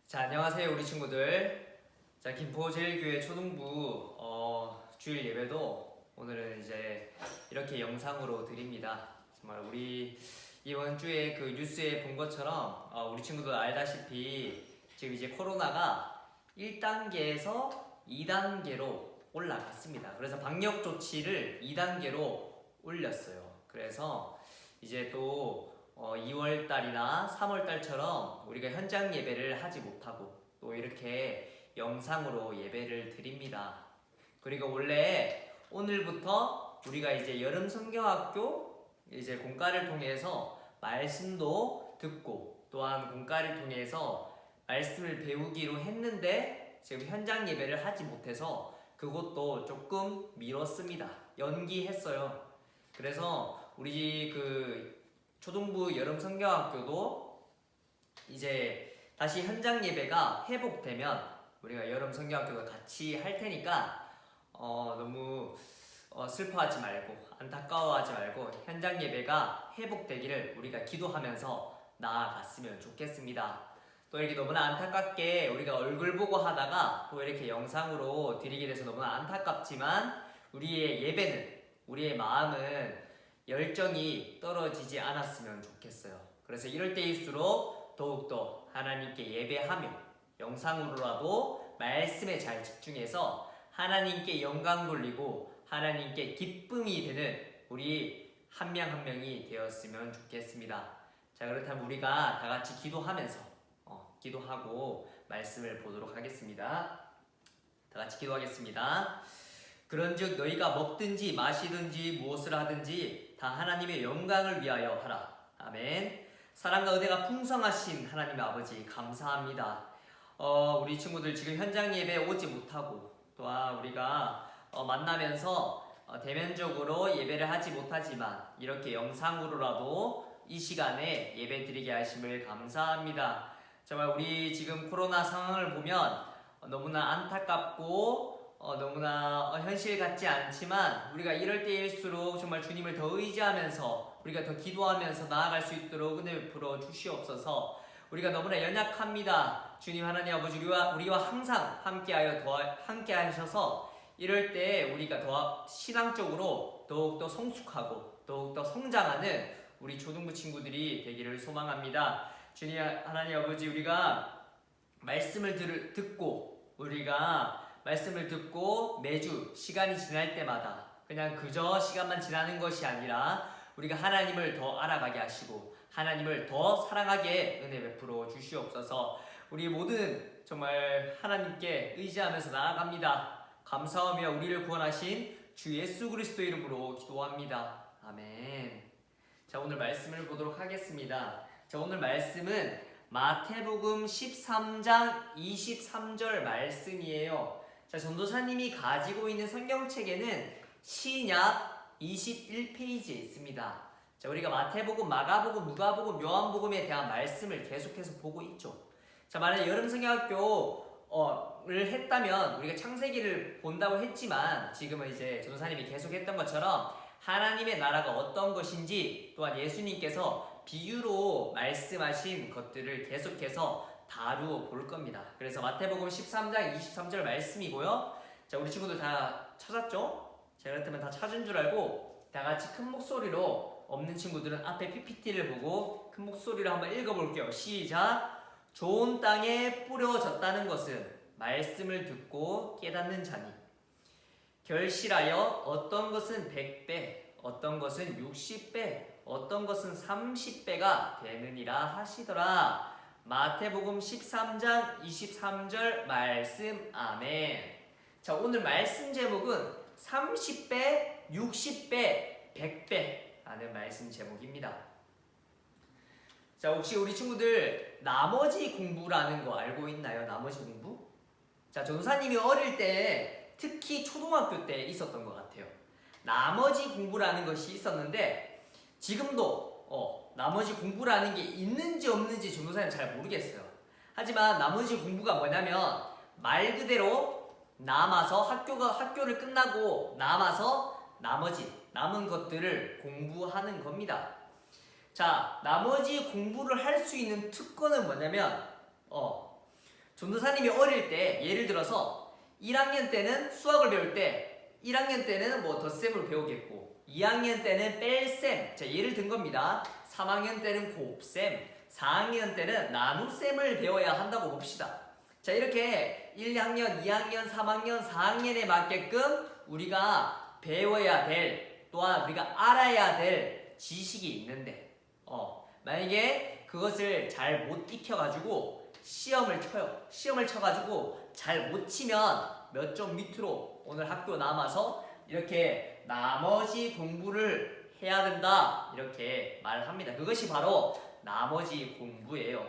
자, 안녕하세요, 우리 친구들. 자, 김포제일교회 초등부 주일 예배도 오늘은 이제 이렇게 영상으로 드립니다. 정말 우리 이번 주에 그 뉴스에 본 것처럼 우리 친구들 알다시피 지금 이제 코로나가 1단계에서 2단계로 올라갔습니다. 그래서 방역 조치를 2단계로 올렸어요. 그래서 이제 또 2월달이나 3월달처럼 우리가 현장 예배를 하지 못하고 또 이렇게 영상으로 예배를 드립니다. 그리고 원래 오늘부터 우리가 이제 여름 성경학교 이제 공과를 통해서 말씀도 듣고 또한 공과를 통해서 말씀을 배우기로 했는데 지금 현장 예배를 하지 못해서 그것도 조금 미뤘습니다. 연기했어요. 그래서 우리 그 초등부 여름 성경학교도 이제 다시 현장 예배가 회복되면 우리가 여름 성경학교도 같이 할 테니까 너무 슬퍼하지 말고 안타까워하지 말고 현장 예배가 회복되기를 우리가 기도하면서 나아갔으면 좋겠습니다. 또 이렇게 너무나 안타깝게 우리가 얼굴 보고 하다가 또 이렇게 영상으로 드리게 돼서 너무나 안타깝지만 우리의 예배는 우리의 마음은 열정이 떨어지지 않았으면 좋겠어요. 그래서 이럴 때일수록 더욱더 하나님께 예배하며 영상으로라도 말씀에 잘 집중해서 하나님께 영광 돌리고 하나님께 기쁨이 되는 우리 한 명 한 명이 되었으면 좋겠습니다. 자, 그렇다면 우리가 다 같이 기도하면서 기도하고 말씀을 보도록 하겠습니다. 다 같이 기도하겠습니다. 그런즉 너희가 먹든지 마시든지 무엇을 하든지 다 하나님의 영광을 위하여 하라. 아멘. 사랑과 은혜가 풍성하신 하나님의 아버지 감사합니다. 우리 친구들 지금 현장 예배 오지 못하고 또한 우리가 만나면서 대면적으로 예배를 하지 못하지만 이렇게 영상으로라도 이 시간에 예배 드리게 하심을 감사합니다. 정말 우리 지금 코로나 상황을 보면 너무나 안타깝고 너무나 현실 같지 않지만 우리가 이럴 때일수록 정말 주님을 더 의지하면서 우리가 더 기도하면서 나아갈 수 있도록 은혜 베풀어 주시옵소서. 우리가 너무나 연약합니다. 주님 하나님 아버지 우리와 항상 함께 하셔서 이럴 때 우리가 더 신앙적으로 더욱더 성숙하고 더욱더 성장하는 우리 초등부 친구들이 되기를 소망합니다. 주님 하나님 아버지 우리가 말씀을 듣고 매주 시간이 지날 때마다 그냥 그저 시간만 지나는 것이 아니라 우리가 하나님을 더 알아가게 하시고 하나님을 더 사랑하게 은혜 베풀어 주시옵소서. 우리 모든 정말 하나님께 의지하면서 나아갑니다. 감사하며 우리를 구원하신 주 예수 그리스도 이름으로 기도합니다. 아멘. 자, 오늘 말씀을 보도록 하겠습니다. 자, 오늘 말씀은 마태복음 13장 23절 말씀이에요. 자, 전도사님이 가지고 있는 성경책에는 신약 21페이지에 있습니다. 자, 우리가 마태복음, 마가복음, 누가복음, 요한복음에 대한 말씀을 계속해서 보고 있죠. 자, 만약 여름 성경학교를 했다면 우리가 창세기를 본다고 했지만 지금은 이제 전도사님이 계속 했던 것처럼 하나님의 나라가 어떤 것인지 또한 예수님께서 비유로 말씀하신 것들을 계속해서 다루어 볼 겁니다. 그래서 마태복음 13장 23절 말씀이고요. 자, 우리 친구들 다 찾았죠? 자, 그렇다면 다 찾은 줄 알고 다 같이 큰 목소리로, 없는 친구들은 앞에 PPT를 보고 큰 목소리로 한번 읽어볼게요. 시작! 좋은 땅에 뿌려졌다는 것은 말씀을 듣고 깨닫는 자니 결실하여 어떤 것은 100배, 어떤 것은 60배, 어떤 것은 30배가 되느니라 하시더라. 마태복음 13장 23절 말씀. 아멘. 자, 오늘 말씀 제목은 30배, 60배, 100배 라는 말씀 제목입니다. 자, 혹시 우리 친구들 나머지 공부라는 거 알고 있나요? 나머지 공부? 자, 전도사님이 어릴 때 특히 초등학교 때 있었던 것 같아요. 나머지 공부라는 것이 있었는데 지금도 나머지 공부라는 게 있는지 없는지 전도사님 잘 모르겠어요. 하지만 나머지 공부가 뭐냐면 말 그대로 남아서 학교를 끝나고 남아서 남은 것들을 공부하는 겁니다. 자, 나머지 공부를 할 수 있는 특권은 뭐냐면 전도사님이 어릴 때 예를 들어서 1학년 때는 수학을 배울 때 1학년 때는 뭐 덧셈을 배우겠고 2학년 때는 뺄셈, 자 예를 든 겁니다. 3학년 때는 곱셈, 4학년 때는 나눗셈을 배워야 한다고 봅시다. 자 이렇게 1학년, 2학년, 3학년, 4학년에 맞게끔 우리가 배워야 될 또한 우리가 알아야 될 지식이 있는데 만약에 그것을 잘 못 익혀가지고 시험을 쳐요. 시험을 쳐가지고 잘 못 치면 몇 점 밑으로 오늘 학교 남아서 이렇게 나머지 공부를 해야 된다 이렇게 말합니다. 그것이 바로 나머지 공부예요.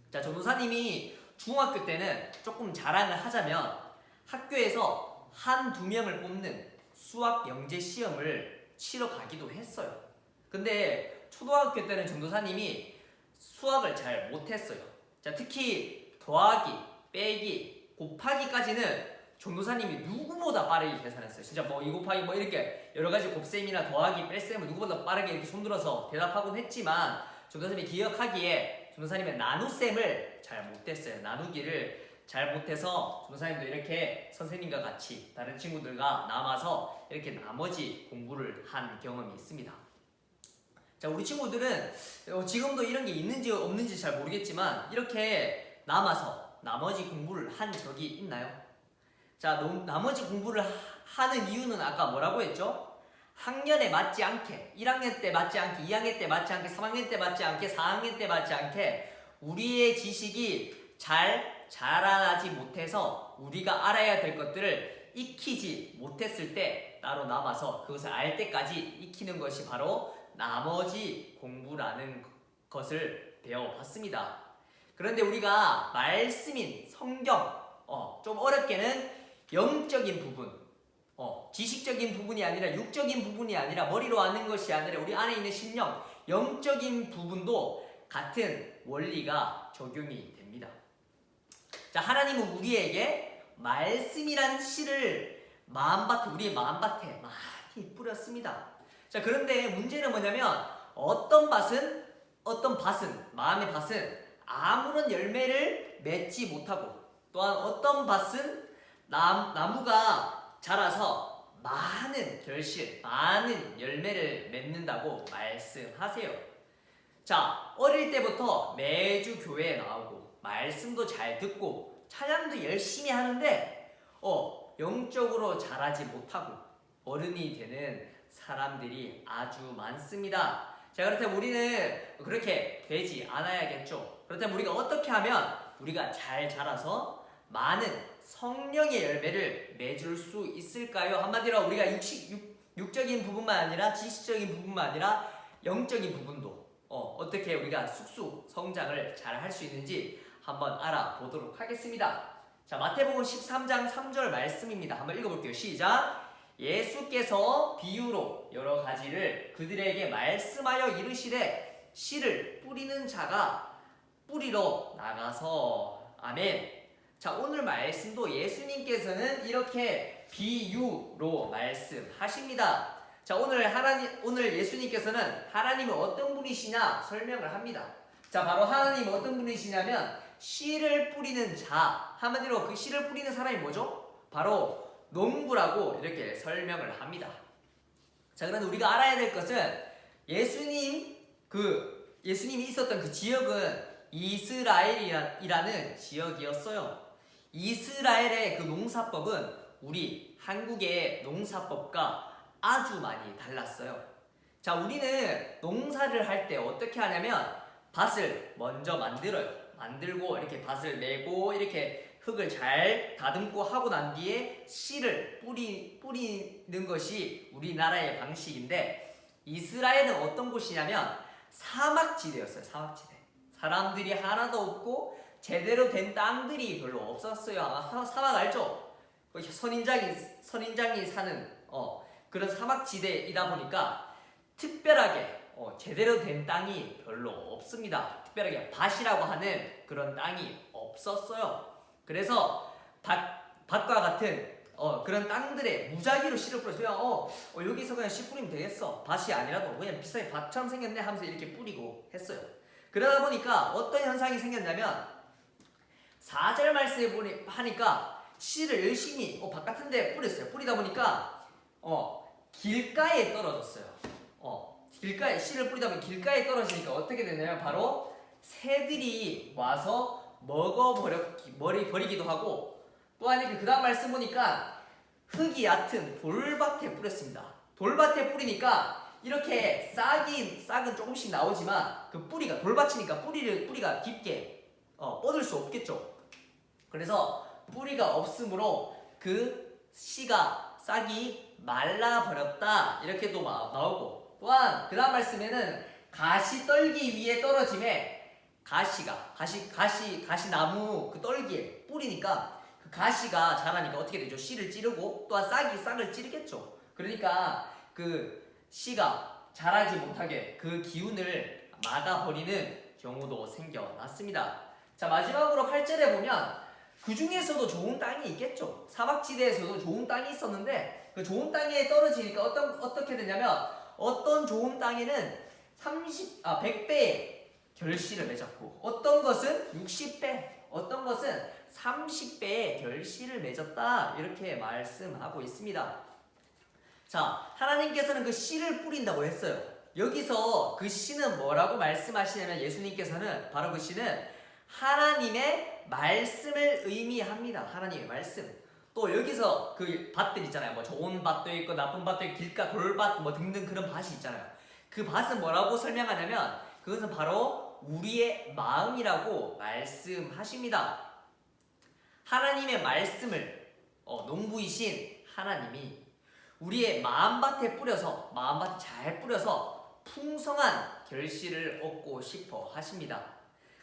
자 전도사님이 중학교 때는 조금 자랑을 하자면 학교에서 한두 명을 뽑는 수학 영재 시험을 치러 가기도 했어요. 근데 초등학교 때는 전도사님이 수학을 잘 못했어요. 자 특히 더하기, 빼기, 곱하기까지는 전도사님이 누구보다 빠르게 계산했어요. 진짜 뭐 2 곱하기 뭐 이렇게 여러 가지 곱셈이나 더하기, 뺄셈을 누구보다 빠르게 이렇게 손들어서 대답하곤 했지만 전도사님이 기억하기에 전도사님은 나눗셈을 잘 못했어요. 나누기를 잘 못해서 전도사님도 이렇게 선생님과 같이 다른 친구들과 남아서 이렇게 나머지 공부를 한 경험이 있습니다. 자 우리 친구들은 지금도 이런 게 있는지 없는지 잘 모르겠지만 이렇게 남아서 나머지 공부를 한 적이 있나요? 자 나머지 공부를 하는 이유는 아까 뭐라고 했죠? 학년에 맞지 않게 1학년 때 맞지 않게 2학년 때 맞지 않게 3학년 때 맞지 않게 4학년 때 맞지 않게 우리의 지식이 잘 자라나지 못해서 우리가 알아야 될 것들을 익히지 못했을 때 따로 남아서 그것을 알 때까지 익히는 것이 바로 나머지 공부라는 것을 배워봤습니다. 그런데 우리가 말씀인 성경 좀 어렵게는 영적인 부분 지식적인 부분이 아니라 육적인 부분이 아니라 머리로 아는 것이 아니라 우리 안에 있는 심령 영적인 부분도 같은 원리가 적용이 됩니다. 자 하나님은 우리에게 말씀이란 씨를 우리의 마음밭에 많이 뿌렸습니다. 자 그런데 문제는 뭐냐면 어떤 밭은 마음의 밭은 아무런 열매를 맺지 못하고 또한 어떤 밭은 나무가 자라서 많은 결실, 많은 열매를 맺는다고 말씀하세요. 자 어릴 때부터 매주 교회에 나오고 말씀도 잘 듣고 찬양도 열심히 하는데 영적으로 자라지 못하고 어른이 되는 사람들이 아주 많습니다. 자 그렇다면 우리는 그렇게 되지 않아야겠죠. 그렇다면 우리가 어떻게 하면 우리가 잘 자라서 많은 성령의 열매를 맺을 수 있을까요? 한마디로 우리가 육적인 부분만 아니라 지식적인 부분만 아니라 영적인 부분도 어떻게 우리가 쑥쑥 성장을 잘 할 수 있는지 한번 알아보도록 하겠습니다. 자 마태복음 13장 3절 말씀입니다. 한번 읽어볼게요. 시작. 예수께서 비유로 여러 가지를 그들에게 말씀하여 이르시되 씨를 뿌리는 자가 뿌리러 나가서 아멘. 자 오늘 말씀도 예수님께서는 이렇게 비유로 말씀하십니다. 자 오늘 예수님께서는 하나님은 어떤 분이시냐 설명을 합니다. 자 바로 하나님은 어떤 분이시냐면 씨를 뿌리는 자, 한마디로 그 씨를 뿌리는 사람이 뭐죠? 바로 농부라고 이렇게 설명을 합니다. 자 그런데 우리가 알아야 될 것은 예수님이 있었던 그 지역은 이스라엘이라는 지역이었어요. 이스라엘의 그 농사법은 우리 한국의 농사법과 아주 많이 달랐어요. 자 우리는 농사를 할 때 어떻게 하냐면 밭을 먼저 만들고 이렇게 밭을 메고 이렇게 흙을 잘 다듬고 하고 난 뒤에 씨를 뿌리는 것이 우리나라의 방식인데 이스라엘은 어떤 곳이냐면 사막지대였어요. 사막지대. 사람들이 하나도 없고 제대로 된 땅들이 별로 없었어요. 사막 알죠? 선인장이 사는 그런 사막지대이다 보니까 특별하게 제대로 된 땅이 별로 없습니다. 특별하게 밭이라고 하는 그런 땅이 없었어요. 그래서 밭과 같은 그런 땅들에 무작위로 씨를 뿌려서 여기서 그냥 씨 뿌리면 되겠어. 밭이 아니라도 그냥 비슷하게 밭처럼 생겼네 하면서 이렇게 뿌리고 했어요. 그러다 보니까 어떤 현상이 생겼냐면 4절 말씀해 하니까 씨를 열심히 바깥인데 뿌렸어요. 뿌리다 보니까 길가에 떨어졌어요. 길가에 씨를 뿌리다 보니 길가에 떨어지니까 어떻게 되냐면 바로 새들이 와서 버리기도 하고, 또한 그 다음 말씀 보니까 흙이 얕은 돌밭에 뿌렸습니다. 돌밭에 뿌리니까 이렇게 싹은 조금씩 나오지만 그 뿌리가 돌밭이니까 뿌리가 깊게 뻗을 수 없겠죠. 그래서 뿌리가 없으므로 그 싹이 말라버렸다 이렇게 또 나오고, 또한 그 다음 말씀에는 가시떨기 위에 떨어짐에 가시나무 그 떨기에 뿌리니까 그 가시가 자라니까 어떻게 되죠? 씨를 찌르고 또한 싹을 찌르겠죠. 그러니까 그 씨가 자라지 못하게 그 기운을 막아버리는 경우도 생겨났습니다. 자, 마지막으로 8절에 보면 그 중에서도 좋은 땅이 있겠죠. 사막지대에서도 좋은 땅이 있었는데 그 좋은 땅에 떨어지니까 어떻게 되냐면 어떤 좋은 땅에는 100배의 결실을 맺었고, 어떤 것은 60배, 어떤 것은 30배의 결실을 맺었다 이렇게 말씀하고 있습니다. 자, 하나님께서는 그 씨를 뿌린다고 했어요. 여기서 그 씨는 뭐라고 말씀하시냐면 예수님께서는 바로 그 씨는 하나님의 말씀을 의미합니다. 하나님의 말씀. 또 여기서 그 밭들 있잖아요. 뭐 좋은 밭도 있고 나쁜 밭도 있고 길가 돌밭 뭐 등등 그런 밭이 있잖아요. 그 밭은 뭐라고 설명하냐면 그것은 바로 우리의 마음이라고 말씀하십니다. 하나님의 말씀을 농부이신 하나님이 우리의 마음밭에 잘 뿌려서 풍성한 결실을 얻고 싶어 하십니다.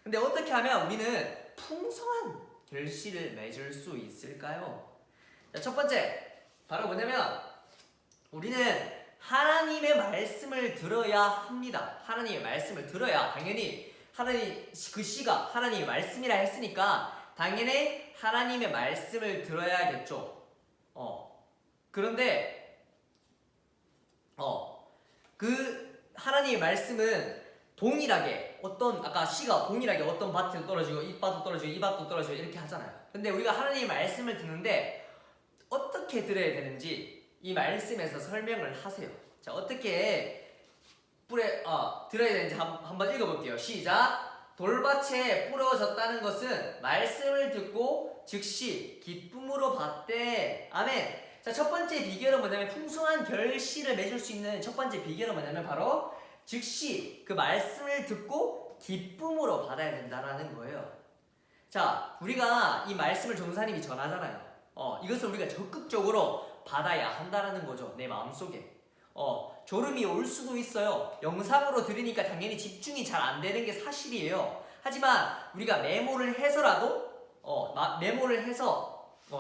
근데 어떻게 하면 우리는 풍성한 결실을 맺을 수 있을까요? 자, 첫 번째 바로 뭐냐면 우리는 하나님의 말씀을 들어야 합니다. 하나님의 말씀을 들어야 당연히 그 씨가 하나님의 말씀이라 했으니까 당연히 하나님의 말씀을 들어야겠죠. 그런데 그 하나님의 말씀은 동일하게 아까 씨가 동일하게 어떤 밭에도 떨어지고 이 밭도 떨어지고 이 밭도 떨어지고 이렇게 하잖아요. 근데 우리가 하나님의 말씀을 듣는데 어떻게 들어야 되는지 이 말씀에서 설명을 하세요. 자, 어떻게 들어야 되는지 한번 읽어볼게요. 시작. 돌밭에 뿌려졌다는 것은 말씀을 듣고 즉시 기쁨으로 받되. 아멘. 자, 첫 번째 비결은 뭐냐면 풍성한 결실을 맺을 수 있는 첫 번째 비결은 뭐냐면 바로 즉시 그 말씀을 듣고 기쁨으로 받아야 된다라는 거예요. 자, 우리가 이 말씀을 전도사님이 전하잖아요. 이것을 우리가 적극적으로 받아야 한다라는 거죠. 내 마음속에. 졸음이 올 수도 있어요. 영상으로 들으니까 당연히 집중이 잘 안 되는 게 사실이에요. 하지만 우리가 메모를 해서라도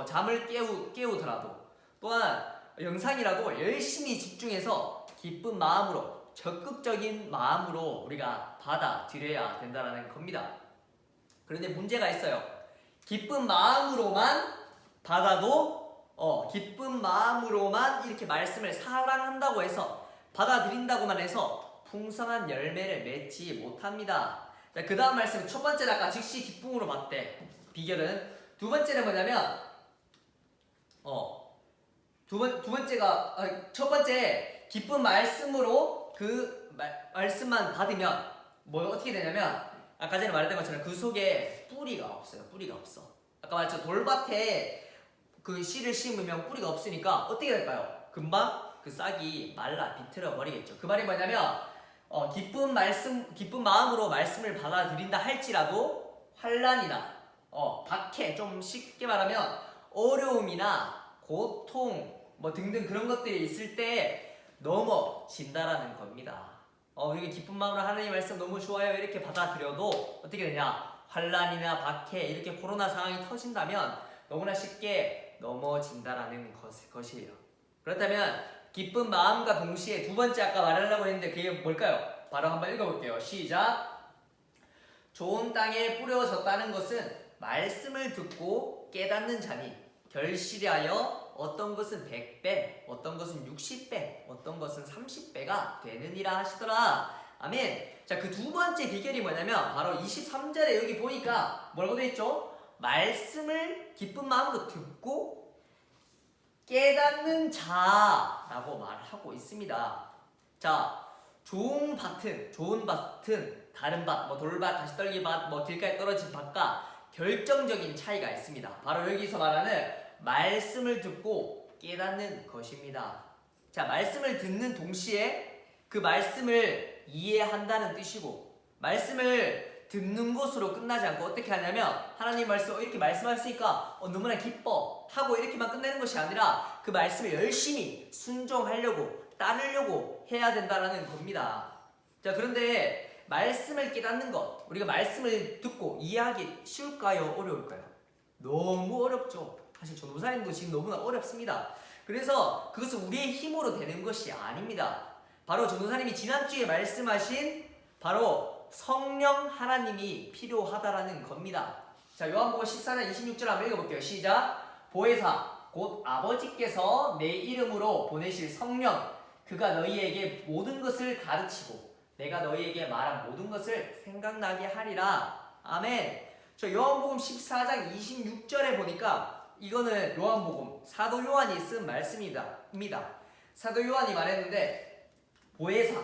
잠을 깨우더라도 또한 영상이라도 열심히 집중해서 기쁜 마음으로 적극적인 마음으로 우리가 받아들여야 된다는 겁니다. 그런데 문제가 있어요. 기쁜 마음으로만 받아도 기쁜 마음으로만 이렇게 말씀을 사랑한다고 해서 받아들인다고만 해서 풍성한 열매를 맺지 못합니다. 자, 그 다음 말씀 첫 번째는 아까 즉시 기쁨으로 받되 비결은 두 번째는 뭐냐면 첫 번째 기쁜 말씀으로 그 말씀만 받으면 어떻게 되냐면 아까 전에 말했던 것처럼 그 속에 뿌리가 없어요. 뿌리가 없어. 아까 말했죠. 돌밭에 그 씨를 심으면 뿌리가 없으니까 어떻게 될까요? 금방 그 싹이 말라 비틀어 버리겠죠. 그 말이 뭐냐면 기쁜 마음으로 말씀을 받아들인다 할지라도 환난이나 박해, 좀 쉽게 말하면 어려움이나 고통 등등 그런 것들이 있을 때 넘어진다라는 겁니다. 우리가 기쁜 마음으로 하나님의 말씀 너무 좋아요 이렇게 받아들여도 어떻게 되냐? 환난이나 박해 이렇게 코로나 상황이 터진다면 너무나 쉽게 넘어진다라는 것이에요. 그렇다면 기쁜 마음과 동시에 두 번째 아까 말하려고 했는데 그게 뭘까요? 바로 한번 읽어볼게요. 시작. 좋은 땅에 뿌려졌다는 것은 말씀을 듣고 깨닫는 자니 결실하여 어떤 것은 100배, 어떤 것은 60배, 어떤 것은 30배가 되느니라 하시더라. 아멘. 자, 그 두 번째 비결이 뭐냐면 바로 23절에 여기 보니까 뭐라고 되어 있죠? 말씀을 기쁜 마음으로 듣고 깨닫는 자라고 말하고 있습니다. 자, 좋은 밭은 다른 밭, 뭐 돌밭, 가시떨기밭, 뭐 길가에 떨어진 밭과 결정적인 차이가 있습니다. 바로 여기서 말하는 말씀을 듣고 깨닫는 것입니다. 자, 말씀을 듣는 동시에 그 말씀을 이해한다는 뜻이고, 말씀을 듣는 것으로 끝나지 않고 어떻게 하냐면 하나님 말씀 이렇게 말씀하시니까 너무나 기뻐 하고 이렇게만 끝내는 것이 아니라 그 말씀을 열심히 순종하려고 따르려고 해야 된다는 겁니다. 자, 그런데 말씀을 깨닫는 것, 우리가 말씀을 듣고 이해하기 쉬울까요? 어려울까요? 너무 어렵죠. 사실 전도사님도 지금 너무나 어렵습니다. 그래서 그것은 우리의 힘으로 되는 것이 아닙니다. 바로 전도사님이 지난주에 말씀하신 바로 성령 하나님이 필요하다라는 겁니다. 자, 요한복음 14장 26절 한번 읽어볼게요. 시작. 보혜사 곧 아버지께서 내 이름으로 보내실 성령, 그가 너희에게 모든 것을 가르치고 내가 너희에게 말한 모든 것을 생각나게 하리라. 아멘. 저 요한복음 14장 26절에 보니까 이거는 요한복음 사도 요한이 쓴 말씀입니다. 사도 요한이 말했는데 보혜사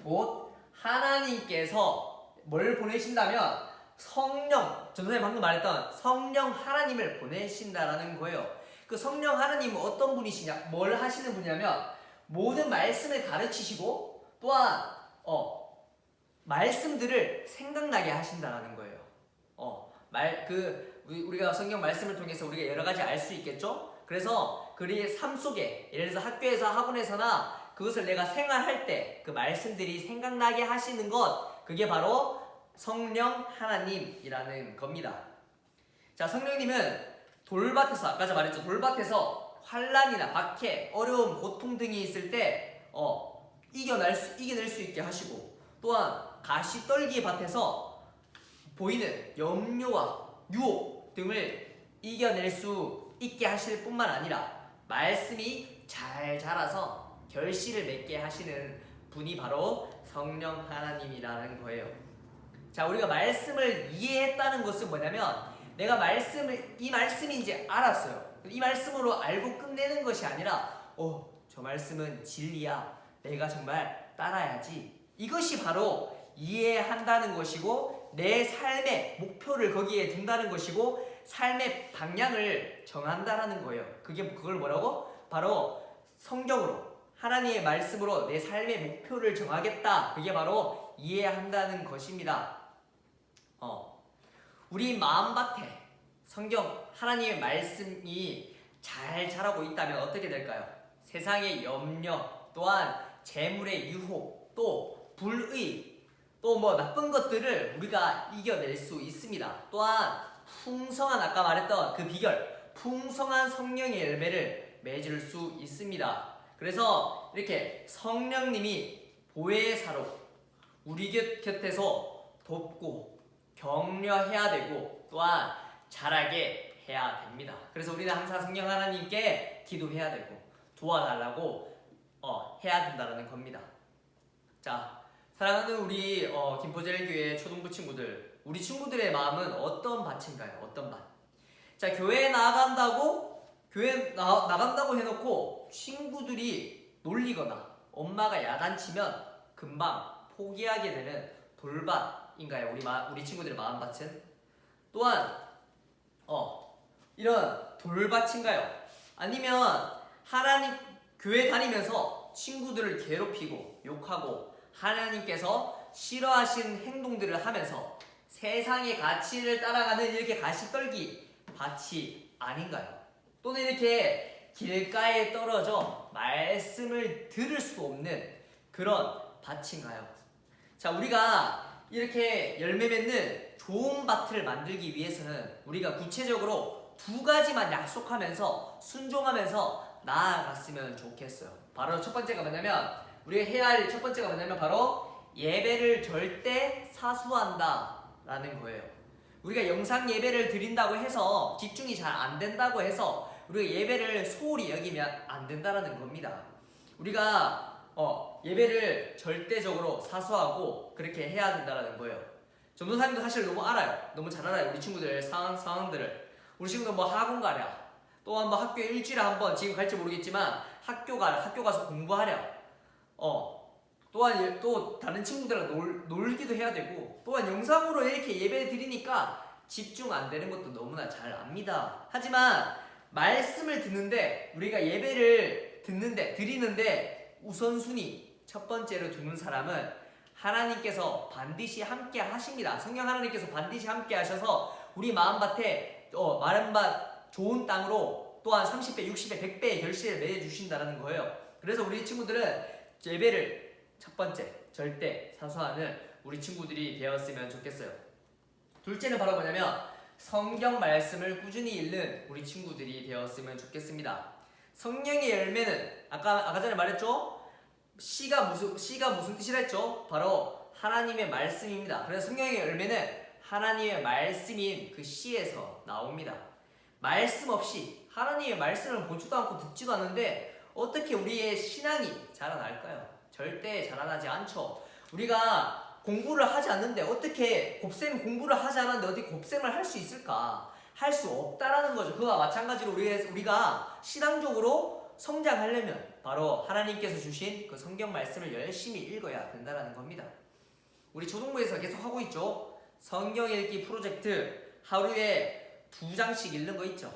곧 하나님께서 뭘 보내신다면 성령, 전도사님 방금 말했던 성령 하나님을 보내신다라는 거예요. 그 성령 하나님은 어떤 분이시냐, 뭘 하시는 분이냐면 모든 말씀을 가르치시고 또한 말씀들을 생각나게 하신다라는 거예요. 우리가 성경 말씀을 통해서 우리가 여러 가지 알 수 있겠죠? 그래서 우리의 삶 속에, 예를 들어서 학교에서 학원에서나 그것을 내가 생활할 때 그 말씀들이 생각나게 하시는 것, 그게 바로 성령 하나님이라는 겁니다. 자, 성령님은 돌밭에서, 아까 제가 말했죠, 돌밭에서 환난이나 박해, 어려움, 고통 등이 있을 때 이겨낼 수 있게 하시고, 또한 가시떨기 밭에서 보이는 염려와 유혹 등을 이겨낼 수 있게 하실 뿐만 아니라 말씀이 잘 자라서 결실을 맺게 하시는 분이 바로 성령 하나님이라는 거예요. 자, 우리가 말씀을 이해했다는 것은 뭐냐면 내가 이 말씀인지 알았어요. 이 말씀으로 알고 끝내는 것이 아니라 저 말씀은 진리야, 내가 정말 따라야지, 이것이 바로 이해한다는 것이고 내 삶의 목표를 거기에 둔다는 것이고 삶의 방향을 정한다라는 거예요. 그걸 뭐라고? 바로 성경으로, 하나님의 말씀으로 내 삶의 목표를 정하겠다. 그게 바로 이해한다는 것입니다. 우리 마음밭에 성경, 하나님의 말씀이 잘 자라고 있다면 어떻게 될까요? 세상의 염려, 또한 재물의 유혹, 또 불의, 또 뭐 나쁜 것들을 우리가 이겨낼 수 있습니다. 또한 풍성한, 아까 말했던 그 비결, 풍성한 성령의 열매를 맺을 수 있습니다. 그래서 이렇게 성령님이 보혜사로 우리 곁에서 돕고 격려해야 되고 또한 자라게 해야 됩니다. 그래서 우리는 항상 성령 하나님께 기도해야 되고 도와달라고 해야 된다는 겁니다. 자, 사랑하는 우리 김포제일교회 초등부 친구들, 우리 친구들의 마음은 어떤 밭인가요? 어떤 밭? 자, 교회에 나간다고 해놓고 친구들이 놀리거나 엄마가 야단치면 금방 포기하게 되는 돌밭인가요? 우리 친구들의 마음밭은? 또한 이런 돌밭인가요? 아니면 하나님 교회 다니면서 친구들을 괴롭히고 욕하고 하나님께서 싫어하신 행동들을 하면서 세상의 가치를 따라가는 이렇게 가시떨기 밭이 아닌가요? 또는 이렇게 길가에 떨어져 말씀을 들을 수 없는 그런 밭인가요? 자, 우리가 이렇게 열매 맺는 좋은 밭을 만들기 위해서는 우리가 구체적으로 두 가지만 약속하면서 순종하면서 나아갔으면 좋겠어요. 바로 첫 번째가 뭐냐면, 우리가 해야 할 첫 번째가 뭐냐면 바로 예배를 절대 사수한다 라는 거예요. 우리가 영상 예배를 드린다고 해서 집중이 잘 안 된다고 해서 우리가 예배를 소홀히 여기면 안 된다라는 겁니다. 우리가 예배를 절대적으로 사수하고 그렇게 해야 된다라는 거예요. 전도사님도 사실 너무 알아요. 너무 잘 알아요. 우리 친구들의 상황들을. 우리 친구들 뭐 학원 가랴. 또한 뭐 학교에 일주일에 한 번, 지금 갈지 모르겠지만 학교 가서 공부하랴. 또한 또 다른 친구들이랑 놀기도 해야 되고, 또한 영상으로 이렇게 예배 드리니까 집중 안 되는 것도 너무나 잘 압니다. 하지만 말씀을 듣는데, 우리가 예배를 드리는데 우선순위 첫 번째로 두는 사람은 하나님께서 반드시 함께 하십니다. 성령 하나님께서 반드시 함께 하셔서 우리 마음밭에 마른 밭 좋은 땅으로 또한 30배, 60배, 100배의 결실을 맺어주신다는 거예요. 그래서 우리 친구들은 예배를 첫 번째 절대 사수하는 우리 친구들이 되었으면 좋겠어요. 둘째는 바로 뭐냐면 성경 말씀을 꾸준히 읽는 우리 친구들이 되었으면 좋겠습니다. 성령의 열매는 아까 전에 말했죠? 씨가 무슨 뜻이라 했죠? 바로 하나님의 말씀입니다. 그래서 성령의 열매는 하나님의 말씀인 그 씨에서 나옵니다. 말씀 없이 하나님의 말씀을 보지도 않고 듣지도 않는데 어떻게 우리의 신앙이 자라날까요? 절대 자라나지 않죠. 우리가 공부를 하지 않는데 어떻게 곱셈 공부를 하지 않았는데 어떻게 곱셈을 할 수 있을까? 할 수 없다라는 거죠. 그와 마찬가지로 우리가 신앙적으로 성장하려면 바로 하나님께서 주신 그 성경 말씀을 열심히 읽어야 된다는 겁니다. 우리 초등부에서 계속 하고 있죠. 성경 읽기 프로젝트 하루에 2장씩 읽는 거 있죠.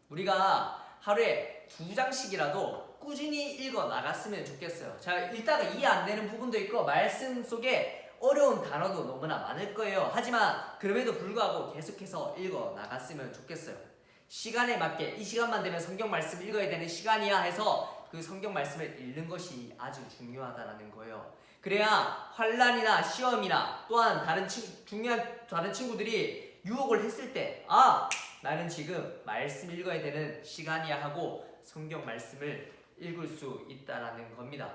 우리가 하루에 2장씩이라도 꾸준히 읽어 나갔으면 좋겠어요. 자, 읽다가 이해 안 되는 부분도 있고 말씀 속에 어려운 단어도 너무나 많을 거예요. 하지만 그럼에도 불구하고 계속해서 읽어 나갔으면 좋겠어요. 시간에 맞게 이 시간만 되면 성경 말씀 읽어야 되는 시간이야 해서 그 성경 말씀을 읽는 것이 아주 중요하다는 거예요. 그래야 환난이나 시험이나 또한 중요한 다른 친구들이 유혹을 했을 때 나는 지금 말씀 읽어야 되는 시간이야 하고 성경 말씀을 읽을 수 있다라는 겁니다.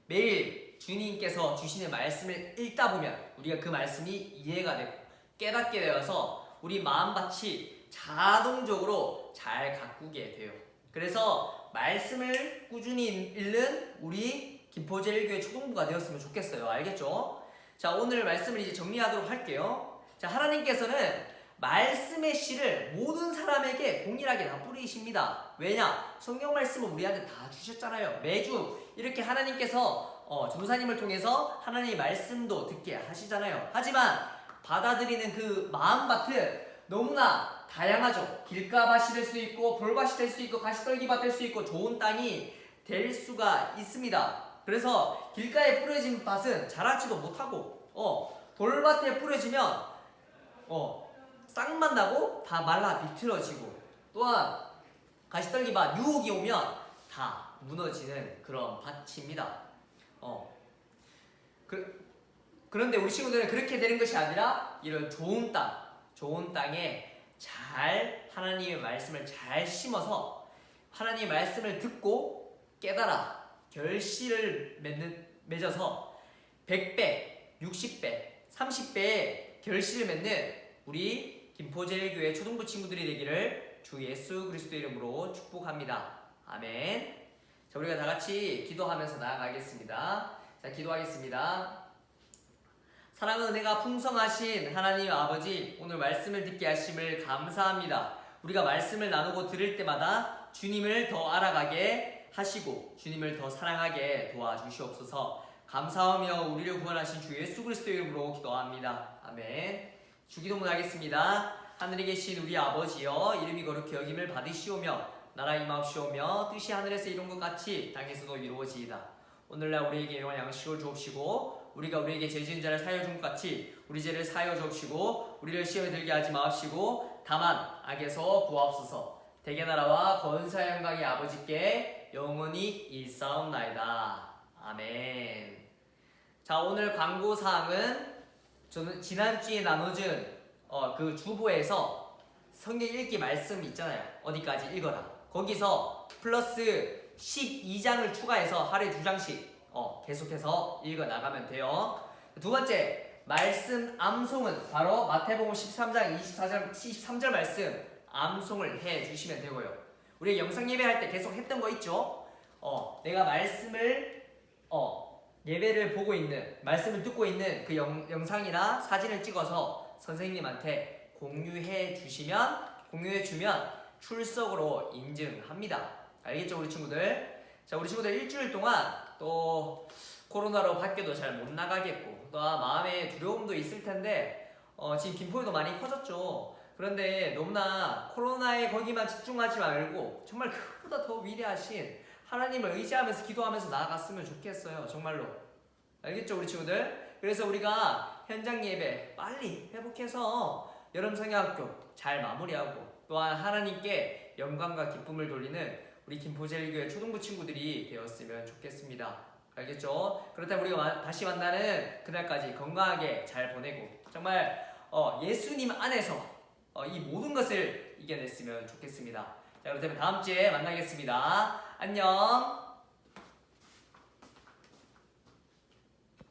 매일 주님께서 주시는 말씀을 읽다 보면 우리가 그 말씀이 이해가 되고 깨닫게 되어서 우리 마음밭이 자동적으로 잘 가꾸게 돼요. 그래서 말씀을 꾸준히 읽는 우리 김포제일교회 초등부가 되었으면 좋겠어요. 알겠죠? 자, 오늘 말씀을 이제 정리하도록 할게요. 자, 하나님께서는 말씀의 씨를 모든 사람에게 동일하게 다 뿌리십니다. 왜냐? 성경 말씀은 우리한테 다 주셨잖아요. 매주 이렇게 하나님께서 전도사님을 통해서 하나님의 말씀도 듣게 하시잖아요. 하지만 받아들이는 그 마음밭은 너무나 다양하죠. 길가밭이 될 수 있고 돌밭이 될 수 있고 가시떨기밭 될 수 있고 좋은 땅이 될 수가 있습니다. 그래서 길가에 뿌려진 밭은 자라지도 못하고 돌밭에 뿌려지면 싹만 나고 다 말라 비틀어지고 또한 가시떨기밭 유혹이 오면 다 무너지는 그런 밭입니다. 그런데 우리 친구들은 그렇게 되는 것이 아니라 이런 좋은 땅에 잘 하나님의 말씀을 잘 심어서 하나님의 말씀을 듣고 깨달아 결실을 맺어서 100배, 60배, 30배의 결실을 맺는 우리 김포제일교회 초등부 친구들이 되기를 주 예수 그리스도 이름으로 축복합니다. 아멘. 자, 우리가 다 같이 기도하면서 나아가겠습니다. 자, 기도하겠습니다. 사랑과 은혜가 풍성하신 하나님 아버지, 오늘 말씀을 듣게 하심을 감사합니다. 우리가 말씀을 나누고 들을 때마다 주님을 더 알아가게 하시고 주님을 더 사랑하게 도와주시옵소서. 감사하며 우리를 구원하신 주 예수 그리스도 이름으로 기도합니다. 아멘. 주기도문 하겠습니다. 하늘에 계신 우리 아버지여, 이름이 거룩히 여김을 받으시오며 나라 임하옵시오며 뜻이 하늘에서 이룬 것 같이 땅에서도 이루어지이다. 오늘날 우리에게 일용할 양식을 주옵시고 우리가 우리에게 죄 지은 자를 사하여 준 것 같이 우리 죄를 사하여 주옵시고 우리를 시험에 들게 하지 마옵시고 다만 악에서 구하옵소서. 대개 나라와 권세와 영광이 아버지께 영원히 있사옵나이다. 아멘. 자, 오늘 광고사항은 저는 지난주에 나눠준 그 주보에서 성경 읽기 말씀 있잖아요. 어디까지 읽어라. 거기서 플러스 12장을 추가해서 하루에 2장씩 계속해서 읽어 나가면 돼요. 두 번째 말씀 암송은 바로 마태복음 13장 23절 말씀 암송을 해 주시면 되고요. 우리 영상 예배할 때 계속 했던 거 있죠? 내가 말씀을 예배를 보고 있는 말씀을 듣고 있는 그 영상이나 사진을 찍어서 선생님한테 공유해 주면 출석으로 인증합니다. 알겠죠, 우리 친구들? 자, 우리 친구들 일주일 동안 또 코로나로 밖에도 잘 못 나가겠고 또 마음에 두려움도 있을 텐데 지금 김포에도 많이 퍼졌죠. 그런데 너무나 코로나에 거기만 집중하지 말고 정말 그보다 더 위대하신 하나님을 의지하면서 기도하면서 나아갔으면 좋겠어요. 정말로. 알겠죠, 우리 친구들? 그래서 우리가 현장 예배 빨리 회복해서 여름 성야학교 잘 마무리하고 또한 하나님께 영광과 기쁨을 돌리는 우리 김포제일교회 초등부 친구들이 되었으면 좋겠습니다. 알겠죠? 그렇다면 우리가 다시 만나는 그날까지 건강하게 잘 보내고 정말 예수님 안에서 이 모든 것을 이겨냈으면 좋겠습니다. 자, 그렇다면 다음 주에 만나겠습니다. 안녕.